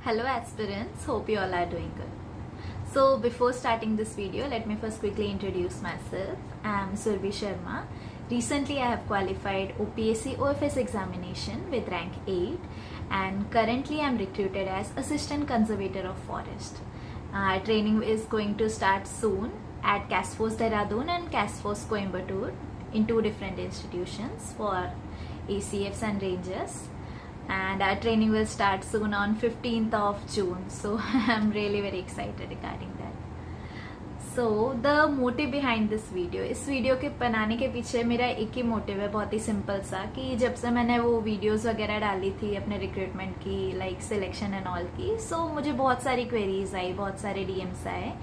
Hello aspirants, hope you all are doing good. So before starting this video, let me first quickly introduce myself. I am Survi Sharma. Recently I have qualified OPSC OFS examination with rank 8 and currently I am recruited as Assistant Conservator of Forest. Training is going to start soon at CASFOS Dehradun and CASFOS Coimbatore in two different institutions for ACFs and Rangers. And our training will start soon on 15th of June, so I'm really very excited regarding that. So the motive behind this video, इस video के बनाने के पीछे मेरा एक ही motive है, बहुत ही simple सा, कि जब से मैंने वो वीडियोस वगैरह डाली थी अपने रिक्रूटमेंट की, लाइक सिलेक्शन एंड ऑल की, सो मुझे बहुत सारी क्वेरीज आई, बहुत सारे डीएम्स आए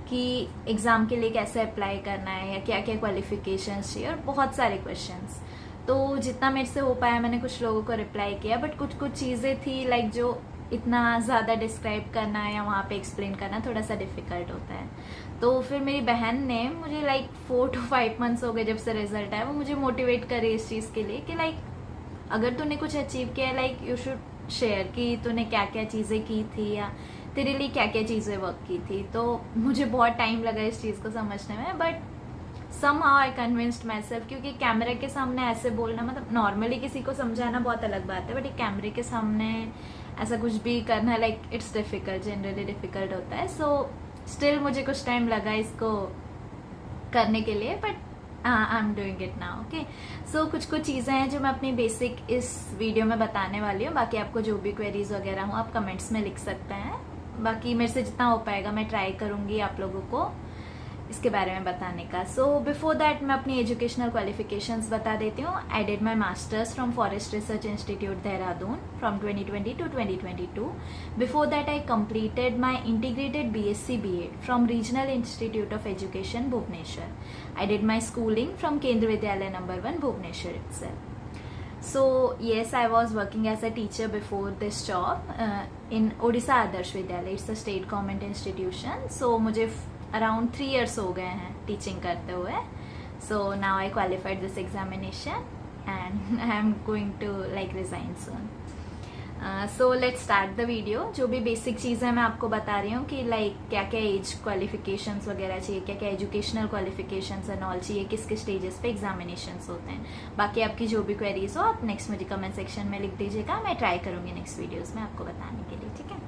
कि एग्जाम के लिए कैसे अप्लाई करना है या क्या क्या क्वालिफिकेशंस चाहिए और बहुत सारे क्वेश्चंस. तो जितना मेरे से हो पाया मैंने कुछ लोगों को रिप्लाई किया, बट कुछ कुछ चीज़ें थी लाइक जो इतना ज़्यादा डिस्क्राइब करना या वहाँ पे एक्सप्लेन करना थोड़ा सा डिफिकल्ट होता है. तो फिर मेरी बहन ने मुझे लाइक 4 to 5 months हो गए जब से रिजल्ट आया, वो मुझे मोटिवेट करे इस चीज़ के लिए कि लाइक अगर तूने कुछ अचीव किया है लाइक यू शुड शेयर कि तूने क्या क्या चीज़ें की थी या तेरे लिए क्या क्या चीज़ें वर्क की थी. तो मुझे बहुत टाइम लगा इस चीज़ को समझने में, but somehow I convinced myself, क्योंकि कैमरे के सामने ऐसे बोलना, मतलब नॉर्मली किसी को समझाना बहुत अलग बात है, बट एक कैमरे के सामने ऐसा कुछ भी करना like it's difficult, generally difficult होता है. सो स्टिल मुझे कुछ टाइम लगा इसको करने के लिए, but I am doing it now. Okay, so कुछ कुछ चीज़ें हैं जो मैं अपनी बेसिक इस वीडियो में बताने वाली हूँ. बाकी आपको जो भी क्वेरीज वगैरह हो आप कमेंट्स में लिख सकते हैं. बाकी मेरे से जितना हो पाएगा मैं ट्राई करूँगी आप लोगों को इसके बारे में बताने का. सो बिफोर दैट मैं अपनी एजुकेशनल क्वालिफिकेशंस बता देती हूँ. I did my masters from forest research institute Dehradun from 2020 to 2022. Before that I completed my integrated BSc B.Ed from Regional Institute of Education Bhubaneswar. I did my schooling from Kendra Vidyalaya number 1 Bhubaneswar itself. So yes, I was working as a teacher before this job in Odisha Adarsh Vidyalaya. It's a state government institution. So मुझे around 3 years हो गए हैं teaching करते हुए. So now I qualified this examination and I am going to like resign soon. So let's start the video. जो भी basic चीज़ें मैं आपको बता रही हूँ कि लाइक क्या क्या एज क्वालिफिकेशंस वगैरह चाहिए, क्या क्या एजुकेशनल क्वालिफिकेशंस एंड ऑल चाहिए, किस किस स्टेजेस पे एग्जामिनेशंस होते हैं. बाकी आपकी जो भी क्वेरीज हो आप नेक्स्ट मुझे कमेंट सेक्शन में लिख दीजिएगा, मैं ट्राई करूँगी नेक्स्ट वीडियोज़ में आपको बताने के लिए. ठीक है,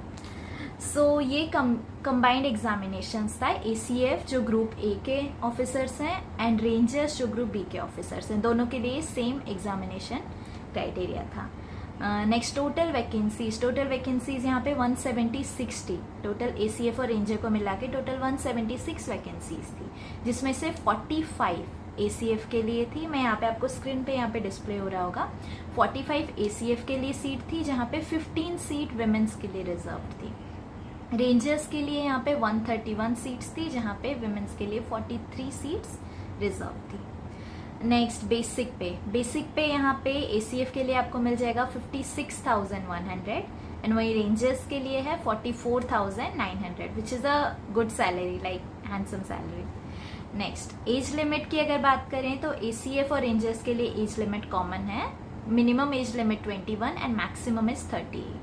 सो ये कंबाइंड एग्जामिनेशंस था. ACF जो ग्रुप A के ऑफिसर्स हैं एंड रेंजर्स जो ग्रुप B के ऑफिसर्स हैं, दोनों के लिए सेम एग्जामिनेशन क्राइटेरिया था. नेक्स्ट टोटल वैकेंसीज यहाँ पे 176 थी. टोटल ACF और रेंजर को मिला के टोटल 176 वैकेंसीज थी, जिसमें से 45 ACF के लिए थी. मैं यहाँ पे आपको स्क्रीन पे यहाँ पे डिस्प्ले हो रहा होगा. 45 ACF के लिए सीट थी, जहाँ पे 15 सीट विमेंस के लिए रिजर्व थी. रेंजर्स के लिए यहाँ पे 131 सीट्स थी, जहाँ पे विमेंस के लिए 43 सीट्स रिजर्व थी. नेक्स्ट बेसिक पे यहाँ पे ACF के लिए आपको मिल जाएगा 56,100 एंड वही रेंजर्स के लिए है 44,900, which is a good salary, like handsome salary. Next age limit की अगर बात करें तो ACF और रेंजर्स के लिए एज लिमिट कॉमन है. Minimum age limit 21 and maximum is 38.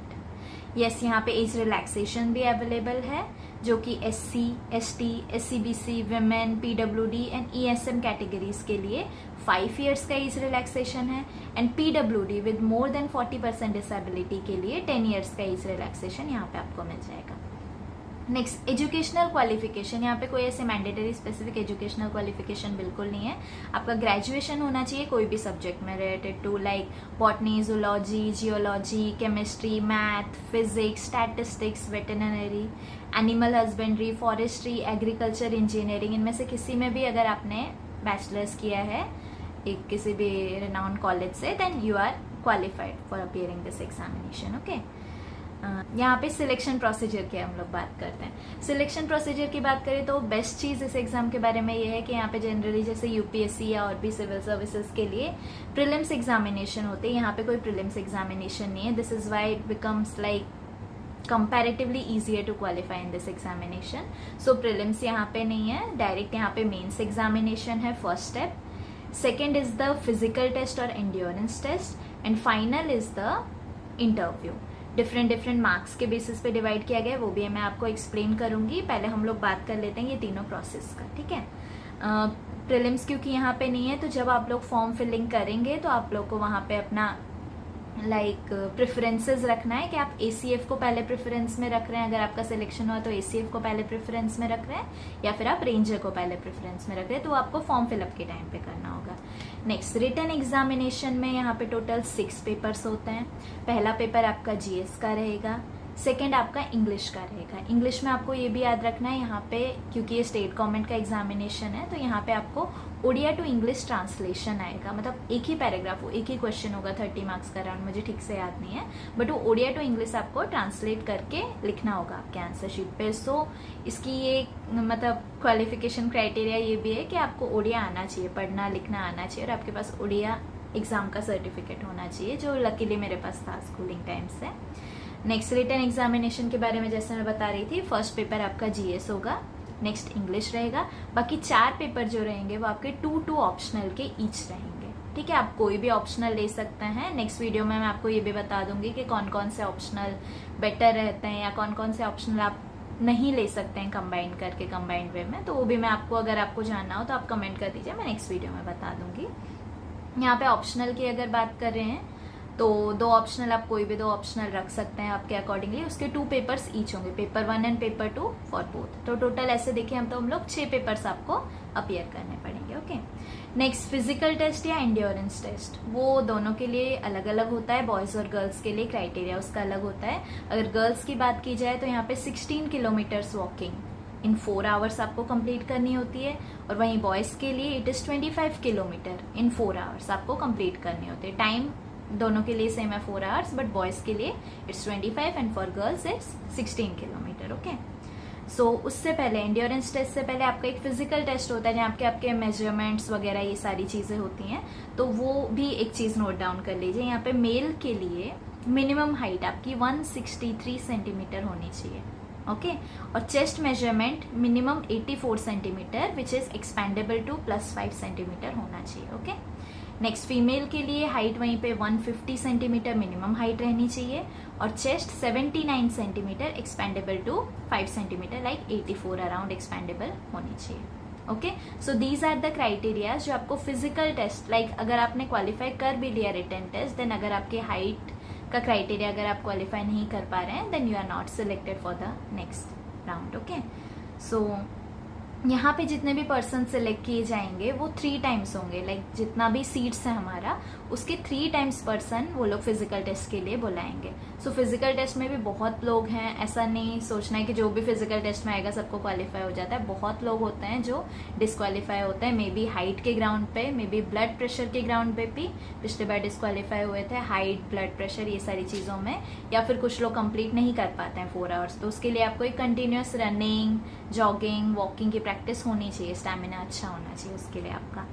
Yes, यहाँ पे एज रिलैक्सेशन भी अवेलेबल है, जो कि SC, ST, SCBC, women, PWD and ESM categories के लिए 5 years का एज रिलैक्सेशन है and PWD with more than 40% disability के लिए 10 years का एज रिलैक्सेशन यहाँ पे आपको मिल जाएगा. Next educational qualification. यहाँ पे कोई ऐसे मैंडेटरी स्पेसिफिक एजुकेशनल क्वालिफिकेशन बिल्कुल नहीं है. आपका ग्रेजुएशन होना चाहिए कोई भी सब्जेक्ट में related to like botany, zoology, geology, chemistry, math, physics, statistics, veterinary, animal husbandry, forestry, agriculture, engineering. इनमें से किसी में भी अगर आपने बैचलर्स किया है एक किसी भी रिनाउंड कॉलेज से, then you are qualified for appearing this examination. Okay, यहाँ पे सिलेक्शन प्रोसीजर की हम लोग बात करते हैं. सिलेक्शन प्रोसीजर की बात करें तो बेस्ट चीज़ इस एग्जाम के बारे में ये है कि यहाँ पे जनरली जैसे UPSC या और भी सिविल सर्विसेज के लिए प्रीलिम्स एग्जामिनेशन होते हैं. यहाँ पे कोई प्रीलिम्स एग्जामिनेशन नहीं है. This is why it becomes like comparatively easier to qualify in this examination. So prelims यहाँ पे नहीं है, डायरेक्ट यहाँ पे मेंस एग्जामिनेशन है first step. Second is the physical test और endurance test and final is the interview. Different different marks के basis पे डिवाइड किया गया है, वो भी मैं आपको एक्सप्लेन करूंगी। पहले हम लोग बात कर लेते हैं ये तीनों प्रोसेस का, ठीक है। प्रीलिम्स क्योंकि यहाँ पे नहीं है, तो जब आप लोग फॉर्म फिलिंग करेंगे तो आप लोग को वहाँ पे अपना प्रेफरेंसेस रखना है कि आप ACF को पहले प्रेफरेंस में रख रहे हैं। अगर आपका सिलेक्शन हुआ तो ACF को पहले प्रेफरेंस में रख रहे हैं, या फिर आप रेंजर को पहले प्रेफरेंस में रख रहे हैं, तो आपको फॉर्म फिलअप के टाइम पे करना होगा। नेक्स्ट, रिटन एग्जामिनेशन में यहाँ पे टोटल 6 पेपर्स होते हैं। पहला पेपर आपका GS का रहेगा, सेकेंड आपका इंग्लिश का रहेगा। इंग्लिश में आपको ये भी याद रखना है यहाँ पे, क्योंकि ये स्टेट गवर्नमेंट का एग्जामिनेशन है, तो यहाँ पे आपको ओडिया टू इंग्लिश ट्रांसलेशन आएगा। मतलब एक ही पैराग्राफ, एक ही क्वेश्चन होगा, 30 मार्क्स का राउंड, मुझे ठीक से याद नहीं है, बट वो ओडिया टू इंग्लिश आपको ट्रांसलेट करके लिखना होगा आपके आंसर शीट पे। सो इसकी ये मतलब क्वालिफिकेशन क्राइटेरिया ये भी है कि आपको ओडिया आना चाहिए, पढ़ना लिखना आना चाहिए, और आपके पास ओडिया एग्जाम का सर्टिफिकेट होना चाहिए, जो लकीली मेरे पास था स्कूलिंग टाइम से। नेक्स्ट, रिटन एग्जामिनेशन के बारे में जैसे मैं बता रही थी, फर्स्ट पेपर आपका GS होगा, नेक्स्ट इंग्लिश रहेगा। बाकी 4 पेपर जो रहेंगे वो आपके 2 ऑप्शनल के ईच रहेंगे, ठीक है। आप कोई भी ऑप्शनल ले सकते हैं। नेक्स्ट वीडियो में मैं आपको ये भी बता दूंगी कि कौन कौन से ऑप्शनल बेटर रहते हैं, या कौन कौन से ऑप्शनल आप नहीं ले सकते हैं कंबाइन करके, कंबाइंड वे में। तो वो भी मैं आपको, अगर आपको जानना हो तो आप कमेंट कर दीजिए, मैं नेक्स्ट वीडियो में बता दूंगी। यहाँ पे ऑप्शनल की अगर बात कर रहे हैं तो 2 ऑप्शनल, आप कोई भी 2 ऑप्शनल रख सकते हैं आपके अकॉर्डिंगली। उसके 2 पेपर्स ईच होंगे, paper 1 and paper 2 for both. तो टोटल ऐसे देखें हम लोग 6 पेपर्स आपको अपीयर करने पड़ेंगे, ओके। नेक्स्ट, फिजिकल टेस्ट या एंड्योरेंस टेस्ट, वो दोनों के लिए अलग अलग होता है। बॉयज और गर्ल्स के लिए क्राइटेरिया उसका अलग होता है। अगर गर्ल्स की बात की जाए तो यहाँ पे 16 किलोमीटर्स वॉकिंग इन 4 आवर्स आपको कंप्लीट करनी होती है, और वहीं बॉयज के लिए it is 25 kilometre in 4 hours आपको कंप्लीट करनी होती है। टाइम दोनों के लिए सेम है 4 आवर्स, बट बॉयज के लिए it's 25 and for girls it's 16 kilometre, okay. So उससे पहले, एंड्योरेंस टेस्ट से पहले आपका एक फिजिकल टेस्ट होता है, जहाँ आपके मेजरमेंट्स वगैरह ये सारी चीजें होती हैं। तो वो भी एक चीज नोट डाउन कर लीजिए। यहाँ पे मेल के लिए मिनिमम हाइट आपकी 163 सेंटीमीटर होनी चाहिए, ओके। और chest measurement minimum 84 centimeter which is expendable to +5 centimeter होना चाहिए, ओके। नेक्स्ट, फीमेल के लिए हाइट वहीं पे 150 सेंटीमीटर मिनिमम हाइट रहनी चाहिए, और chest 79 centimeter expendable to 5 centimeter, like 84 around expendable होनी चाहिए, okay. So these are the criterias जो आपको फिजिकल टेस्ट, लाइक अगर आपने क्वालिफाई कर भी लिया रिटन टेस्ट, देन अगर आपके हाइट का क्राइटेरिया अगर आप क्वालिफाई नहीं कर पा रहे हैं, then you are not selected for the next round, okay. So यहाँ पे जितने भी पर्सन सिलेक्ट किए जाएंगे वो 3 टाइम्स होंगे, लाइक जितना भी सीट्स है हमारा उसके 3 टाइम्स पर्सन वो लोग फिजिकल टेस्ट के लिए बुलाएंगे। सो फिजिकल टेस्ट में भी बहुत लोग हैं, ऐसा नहीं सोचना है कि जो भी फिजिकल टेस्ट में आएगा सबको क्वालिफाई हो जाता है। बहुत लोग होते हैं जो डिस्क्वालीफाई होते हैं, मे बी हाइट के ग्राउंड पे, मे बी ब्लड प्रेशर के ग्राउंड पे भी पिछले बार डिस्क्वालीफाई हुए थे, हाइट, ब्लड प्रेशर, ये सारी चीज़ों में। या फिर कुछ लोग कंप्लीट नहीं कर पाते हैं 4 आवर्स, तो उसके लिए आपको एक कंटिन्यूस रनिंग, जॉगिंग, वॉकिंग की प्रैक्टिस होनी चाहिए, स्टैमिना अच्छा होना चाहिए उसके लिए आपका।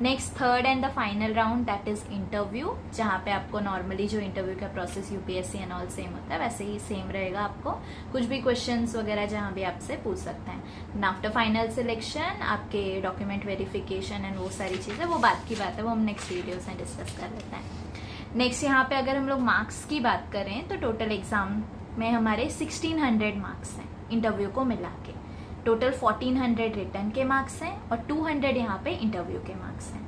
Next, third and the final round that is interview, जहाँ पे आपको नॉर्मली जो इंटरव्यू का process UPSC and all same होता है वैसे ही सेम रहेगा। आपको कुछ भी क्वेश्चंस वगैरह जहाँ भी आपसे पूछ सकते हैं। आफ्टर फाइनल सिलेक्शन आपके डॉक्यूमेंट वेरिफिकेशन एंड वो सारी चीज़ें, वो बात की बात है, वो हम नेक्स्ट वीडियोस में डिस्कस कर लेते हैं। नेक्स्ट, यहाँ पे अगर हम लोग मार्क्स की बात करें तो टोटल एग्जाम में हमारे 1600 मार्क्स हैं इंटरव्यू को मिला के। टोटल 1400 रिटर्न के मार्क्स हैं और 200 यहाँ पे इंटरव्यू के मार्क्स हैं।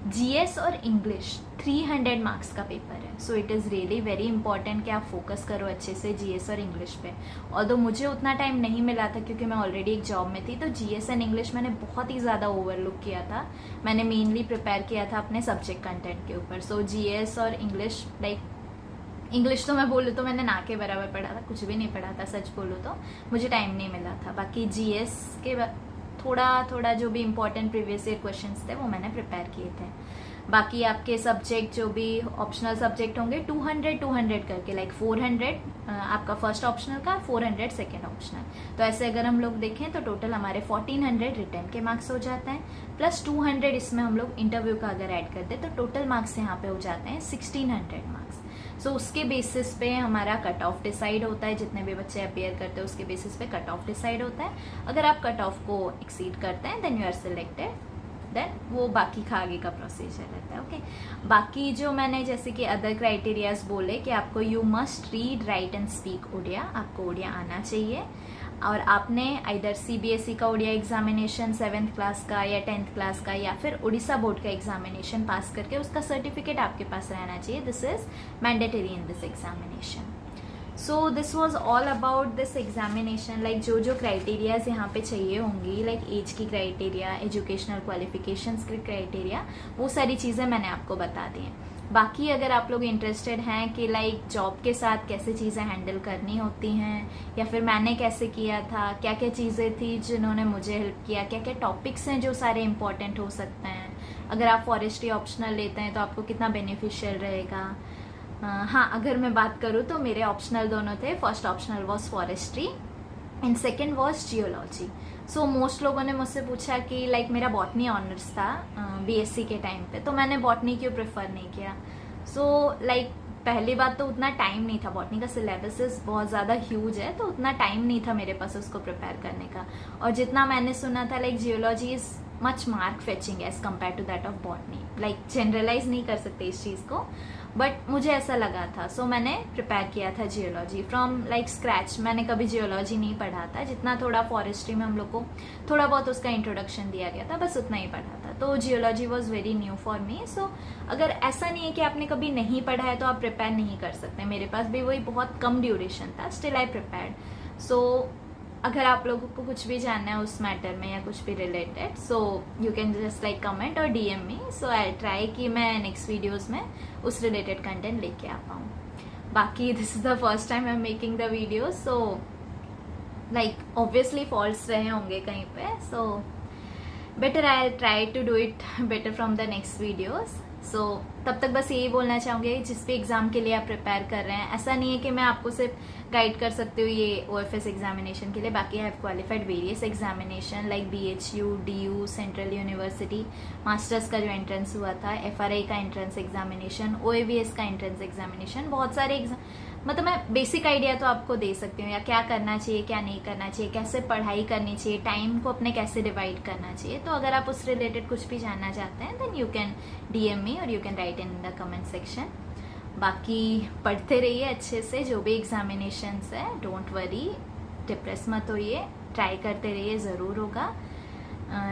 जीएस और इंग्लिश 300 मार्क्स का पेपर है। So it is really very important कि आप फोकस करो अच्छे से जीएस और इंग्लिश पे। ऑल्दो मुझे उतना टाइम नहीं मिला था क्योंकि मैं ऑलरेडी एक जॉब में थी, तो जीएस एंड इंग्लिश मैंने बहुत ही ज़्यादा ओवरलुक किया था। मैंने मेनली प्रिपेयर किया था अपने सब्जेक्ट कंटेंट के ऊपर। सो जीएस और इंग्लिश, लाइक इंग्लिश तो मैं बोलूँ तो मैंने ना के बराबर पढ़ा था, कुछ भी नहीं पढ़ा था, सच बोलूँ तो मुझे टाइम नहीं मिला था। बाकी जीएस के थोड़ा जो भी इंपॉर्टेंट प्रीवियस ईयर क्वेश्चंस थे वो मैंने प्रिपेयर किए थे। बाकी आपके सब्जेक्ट जो भी ऑप्शनल सब्जेक्ट होंगे 200 करके, लाइक 400 आपका फर्स्ट ऑप्शनल का, 400 सेकेंड ऑप्शनल। तो ऐसे अगर हम लोग देखें तो टोटल हमारे 1400 रिटर्न के मार्क्स हो जाते हैं, प्लस 200 इसमें हम लोग इंटरव्यू का अगर ऐड कर दे तो टोटल मार्क्स यहाँ पे हो जाते हैं 1600 मार्क्स। सो उसके बेसिस पे हमारा कट ऑफ डिसाइड होता है, जितने भी बच्चे अपेयर करते हैं उसके बेसिस पे कट ऑफ डिसाइड होता है। अगर आप कट ऑफ को एक्सीड करते हैं then you are selected then वो बाकी का आगे का प्रोसीजर रहता है। ओके, बाकी जो मैंने जैसे कि अदर क्राइटेरियाज बोले कि आपको you must read, write and speak Odia, आपको उड़िया आना चाहिए, और आपने आइदर CBSE का उड़िया एग्जामिनेशन 7th क्लास का या 10th क्लास का या फिर उड़ीसा बोर्ड का एग्जामिनेशन पास करके उसका सर्टिफिकेट आपके पास रहना चाहिए। This is mandatory in this examination. So this was all about this examination. Like जो क्राइटेरियाज यहाँ पे चाहिए होंगी, लाइक एज की क्राइटेरिया, एजुकेशनल क्वालिफिकेशंस की क्राइटेरिया, वो सारी चीज़ें मैंने आपको बता दी हैं। बाकी अगर आप लोग इंटरेस्टेड हैं कि लाइक जॉब के साथ कैसे चीज़ें हैंडल करनी होती हैं या फिर मैंने कैसे किया था, क्या क्या चीज़ें थी जिन्होंने मुझे हेल्प किया, क्या क्या टॉपिक्स हैं जो सारे इंपॉर्टेंट हो सकते हैं, अगर आप फॉरेस्ट्री ऑप्शनल लेते हैं तो आपको कितना बेनिफिशियल रहेगा। हाँ, अगर मैं बात करूँ तो मेरे ऑप्शनल दोनों थे। First optional was forestry and second was geology. So most लोगों ने मुझसे पूछा कि लाइक मेरा बॉटनी ऑनर्स था BSc के टाइम पे, तो मैंने बॉटनी क्यों प्रेफर नहीं किया। सो लाइक पहली बात तो उतना टाइम नहीं था, बॉटनी का सिलेबस बहुत ज़्यादा ह्यूज है, तो उतना टाइम नहीं था मेरे पास उसको प्रिपेयर करने का। और जितना मैंने सुना था like geology is much mark fetching as compare to that of botany. Like generalize नहीं कर सकते इस चीज़ को, बट मुझे ऐसा लगा था। सो मैंने प्रिपेयर किया था जियोलॉजी फ्रॉम लाइक स्क्रैच। मैंने कभी जियोलॉजी नहीं पढ़ा था, जितना थोड़ा फॉरेस्ट्री में हम लोग को थोड़ा बहुत उसका इंट्रोडक्शन दिया गया था, बस उतना ही पढ़ा था। तो geology was very new for me. So अगर ऐसा नहीं है कि आपने कभी नहीं पढ़ा है तो आप प्रिपेयर नहीं कर सकते, मेरे पास भी वही बहुत कम ड्यूरेशन था, स्टिल आई प्रिपेयर्ड। सो अगर आप लोगों को कुछ भी जानना है उस मैटर में या कुछ भी related, so you can just like comment और DM me. So I try कि मैं नेक्स्ट वीडियोस में उस रिलेटेड कंटेंट लेके आ पाऊँ। बाकी this is the first time I am making the video, so like obviously faults रहे होंगे कहीं पे, so better I try to do it better from the next videos. So तब तक बस यही बोलना चाहूँगी, जिस भी एग्जाम के लिए आप प्रिपेयर कर रहे हैं, ऐसा नहीं है कि मैं आपको सिर्फ गाइड कर सकती हूँ ये OFS एग्जामिनेशन के लिए। बाकी I have qualified various examination like BHU, DU, central university, masters का जो एंट्रेंस हुआ था, FRI का एंट्रेंस एग्जामिनेशन, OAVS का एंट्रेंस एग्जामिनेशन, बहुत सारे एग्जाम, मतलब मैं बेसिक आइडिया तो आपको दे सकती हूँ, या क्या करना चाहिए क्या नहीं करना चाहिए, कैसे पढ़ाई करनी चाहिए, टाइम को अपने कैसे डिवाइड करना चाहिए। तो अगर आप उस रिलेटेड कुछ भी जानना चाहते हैं देन यू कैन DM मी और you can write in the comment section. बाकी पढ़ते रहिए अच्छे से, जो भी एग्जामिनेशंस है, डोंट वरी, डिप्रेस मत होइए, ट्राई करते रहिए, ज़रूर होगा।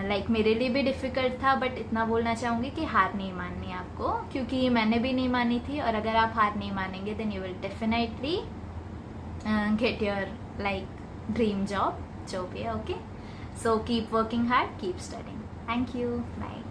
लाइक मेरे लिए भी डिफ़िकल्ट था, बट इतना बोलना चाहूँगी कि हार नहीं माननी आपको, क्योंकि मैंने भी नहीं मानी थी। और अगर आप हार नहीं मानेंगे then you will definitely get your like dream job, जो भी है। Okay, so keep working hard, keep studying. Thank you, bye.